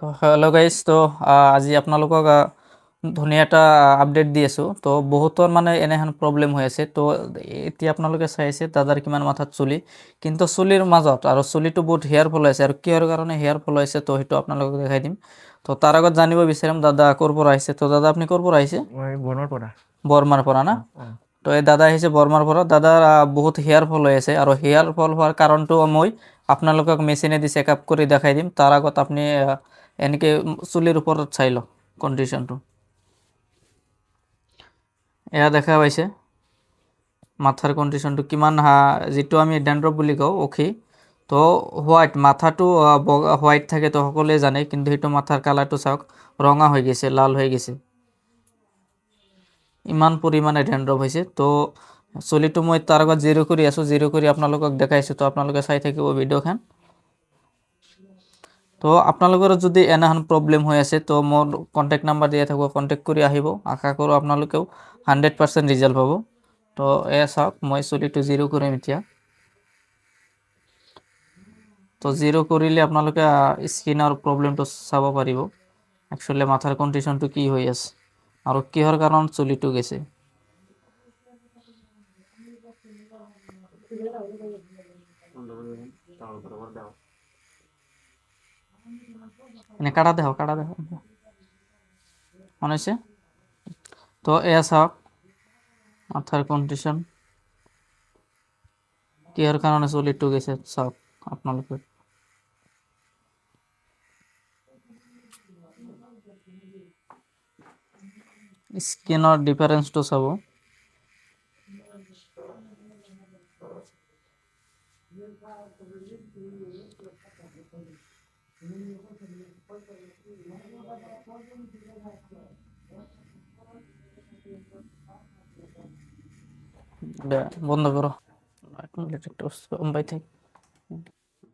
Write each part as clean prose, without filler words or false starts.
তো hello' guys, তো আজি আপোনালোকক ধুনীয়া এটা আপডেট দি আছোঁ। তো বহুতৰ মানে এনেহেন প্ৰব্লেম হৈ আছে। তো এতিয়া আপোনালোকে চাই আছে দাদাৰ কিমান মাথাত চুলি, কিন্তু চুলিৰ মাজত আৰু চুলিটো বহুত হেয়াৰ ফল হৈছে, আৰু কিহৰ কাৰণে হেয়াৰ ফল হৈছে তো সেইটো আপোনালোকক দেখাই দিম। তো তাৰ আগত জানিব বিচাৰিম দাদা ক'ৰ পৰা আহিছে। তো দাদা আপুনি ক'ৰ পৰা আহিছে? মই বনৰ পৰা। বৰমাৰ পৰা না? তো এই দাদা আহিছে বৰমাৰ পৰা। দাদাৰ বহুত হেয়াৰ ফল হৈ আছে, আৰু হেয়াৰ ফল হোৱাৰ কাৰণটো মই আপোনালোকক মেচিনেদি চেকআপ কৰি দেখাই দিম। তাৰ আগত আপুনি এনেকৈ চুলিৰ ওপৰত চাই লওক কণ্ডিশ্যনটো। এয়া দেখা পাইছে মাথাৰ কণ্ডিশ্যনটো কিমান, যিটো আমি ডেণ্ড্ৰফ বুলি কওঁ অখি। তো হোৱাইট, মাথাটো বগা হোৱাইট থাকে, তো সকলোৱে জানে, কিন্তু সেইটো মাথাৰ কালাৰটো চাওক, ৰঙা হৈ গৈছে, লাল হৈ গৈছে, ইমান পৰিমাণে ডেণ্ড্ৰফ হৈছে। তো চুলিটো মই তাৰ আগত জিৰো কৰি আছোঁ, জিৰো কৰি আপোনালোকক দেখাইছোঁ। তো আপোনালোকে চাই থাকিব ভিডিঅ'খন। তো আপোনালোকৰ যদি এনেহেন প্ৰব্লেম হৈ আছে, তো মোৰ কণ্টেক্ট নাম্বাৰ দিয়া থাকিব, কণ্টেক্ট কৰি আহিব। আশা কৰোঁ আপোনালোকেও 100% ৰিজাল্ট পাব। তো এয়া চাওক, মই চুলিটো জিৰো কৰিম এতিয়া। তো জিৰো কৰিলে আপোনালোকে স্কিনৰ প্ৰব্লেমটো চাব পাৰিব, একচুৱেলি মাথাৰ কণ্ডিশ্যনটো কি হৈ আছে আৰু কিহৰ কাৰণত চুলিটো গৈছে। এনে কাটা দেখ মনে হৈছে। তো এয়া চাওক মাথাৰ কণ্ডিশ্যন, কিহৰ কাৰণে চুলিটো গৈছে চাওক আপোনালোকে। স্কিনৰ ডিফাৰেঞ্চটো চাব। বন্ধ করো,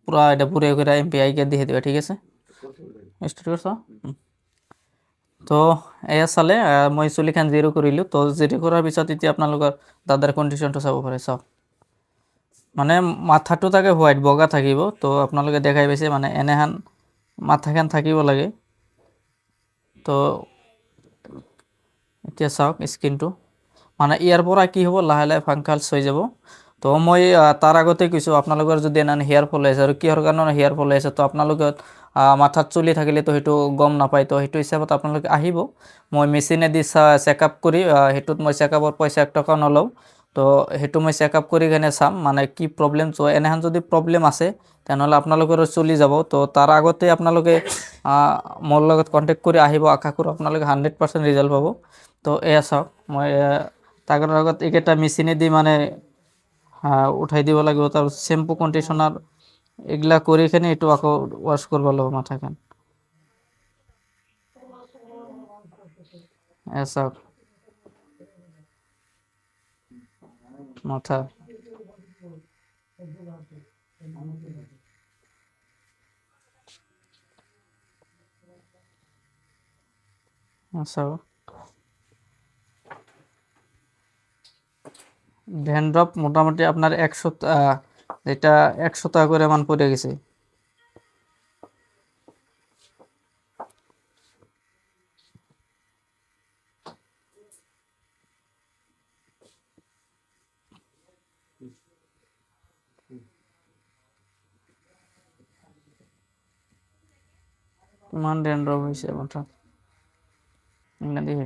পুরা এটা পুরে করে এমপিআই কে দিয়ে দেবে, ঠিক আছে? স্টার্ট করছো? তো এয়া চালে মই চুলিখন জিৰো কৰিলোঁ। তো জিৰো কৰাৰ পিছত এতিয়া আপোনালোকৰ দাদাৰ কণ্ডিশ্যনটো চাব পাৰে। চাওক, মানে মাথাটো তাকে হোৱাইট বগা থাকিব। তো আপোনালোকে দেখাই পাইছে, মানে এনেহেন মাথাখন থাকিব লাগে। তো এতিয়া চাওক স্কিনটো, মানে ইয়াৰ পৰা কি হ'ব, লাহে লাহে ফাংকালছ হৈ যাব। তো মই তাৰ আগতে কৈছোঁ, আপোনালোকৰ যদি এনে হেয়াৰ ফল আছে আৰু কিহৰ কাৰণে হেয়াৰ ফল আছে, তো আপোনালোকে মাথাত চুলি থাকিলে তো সেইটো গম নাপায়। তো সেইটো হিচাপত আপোনালোকে আহিব, মই মেচিনেদি চেকআপ কৰি, সেইটোত মই চেকআপৰ পইচা 1 টকা নলওঁ। তো সেইটো মই চেকআপ কৰি কিনে চাম, মানে কি প্ৰব্লেম। চ' এনেহেন যদি প্ৰব্লেম আছে তেনেহ'লে আপোনালোকৰো চলি যাব। তো তাৰ আগতে আপোনালোকে মোৰ লগত কণ্টেক্ট কৰি আহিব। আশা কৰোঁ আপোনালোকে 100% ৰিজাল্ট পাব। তো এয়া চাওক, মই তাৰ আগত এইকেইটা মেচিনেদি মানে উঠাই দিব লাগিব। তাৰ চেম্পু কণ্ডিশ্যনাৰ এইগিলা কৰি কিনে এইটো আকৌ ৱাশ্ব কৰিব লাগিব মাথাখন। এয়া চাওক মাথা, চাওক ড্যান্ড্রফ মোটামুটি আপনার 100, যেটা 100 টাকা করে মান পড়ে গেছে। কিমান ড্যান্ড্রফ হয়েছে মাথা, এগুলা দেখে